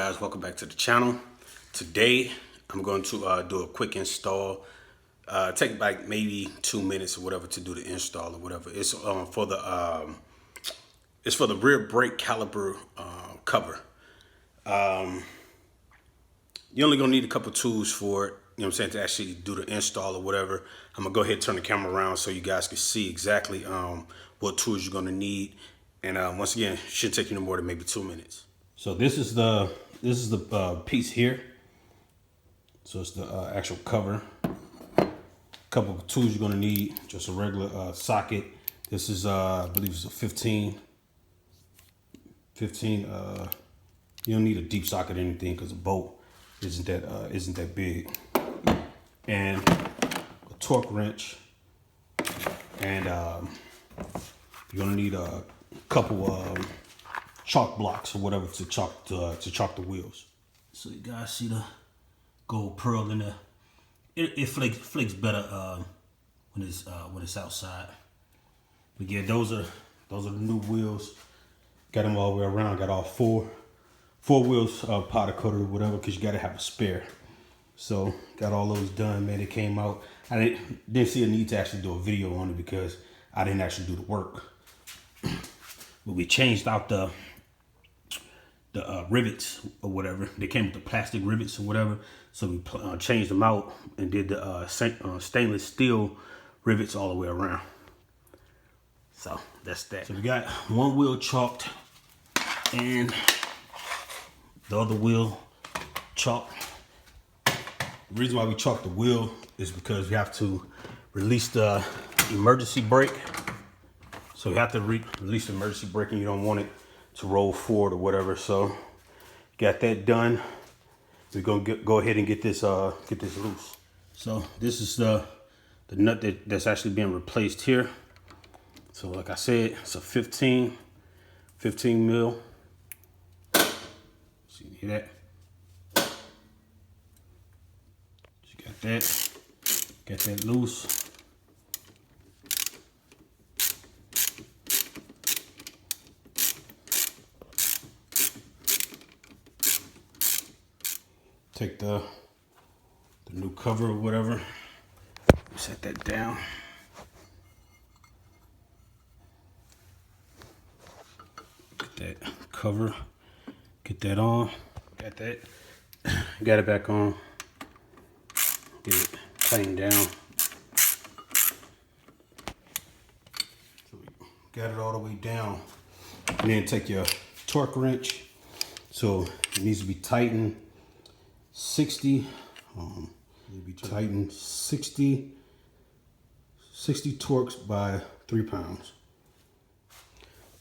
guys, welcome back to the channel. Today I'm going to do a quick install. Take like maybe 2 minutes or whatever to do the install or whatever. It's for the rear brake caliper cover. You're only gonna need a couple tools for it, you know what I'm saying, to actually do the install or whatever. I'm gonna go ahead and turn the camera around so you guys can see exactly what tools you're gonna need. And once again, it shouldn't take you no more than maybe 2 minutes. So this is the piece here. So it's the actual cover. Couple of tools you're gonna need. Just a regular socket. This is I believe it's a 15. You don't need a deep socket or anything because the bolt isn't that big. And a torque wrench. And you're gonna need a couple chalk blocks or whatever to chalk the wheels. So you guys see the gold pearl in there. It flakes better when it's outside. But yeah, those are the new wheels. Got them all the way around. Got all four wheels powder coated or whatever, because you got to have a spare. So got all those done, man. It came out. I didn't see a need to actually do a video on it because I didn't actually do the work. But we changed out the rivets or whatever. They came with the plastic rivets or whatever. So we changed them out and did the stainless steel rivets all the way around. So that's that. So we got one wheel chalked and the other wheel chalked. The reason why we chalked the wheel is because we have to release the emergency brake. So you have to release the emergency brake and you don't want it to roll forward or whatever. So got that done. We're gonna go ahead and get this loose. So this is the nut that's actually being replaced here. So like I said, it's a 15 mil. See, you hear that? You got that loose. Take the new cover or whatever, set that down. Get that cover, get that on, got that, got it back on, get it cleaned down. So we got it all the way down. And then take your torque wrench. So it needs to be tightened 60, tighten 60 torques by 3 pounds.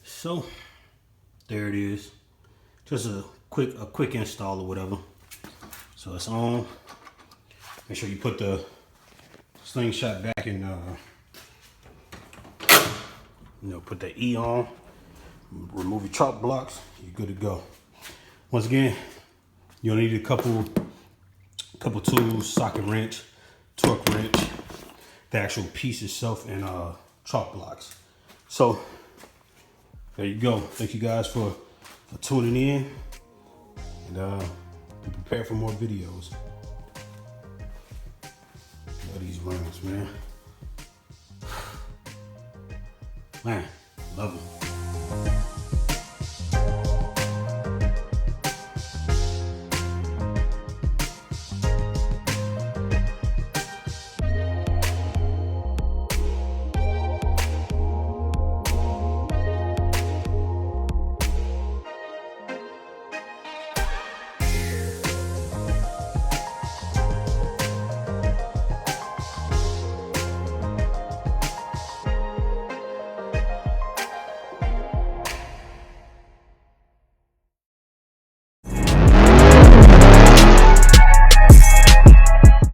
So there it is. Just a quick install or whatever. So it's on. Make sure you put the slingshot back in, put the E on. Remove your chalk blocks. You're good to go. Once again, you'll need a couple tools: socket wrench, torque wrench, the actual piece itself, and chalk blocks. So there you go. Thank you guys for tuning in, and be prepared for more videos. Love these rims, man. Man, love them.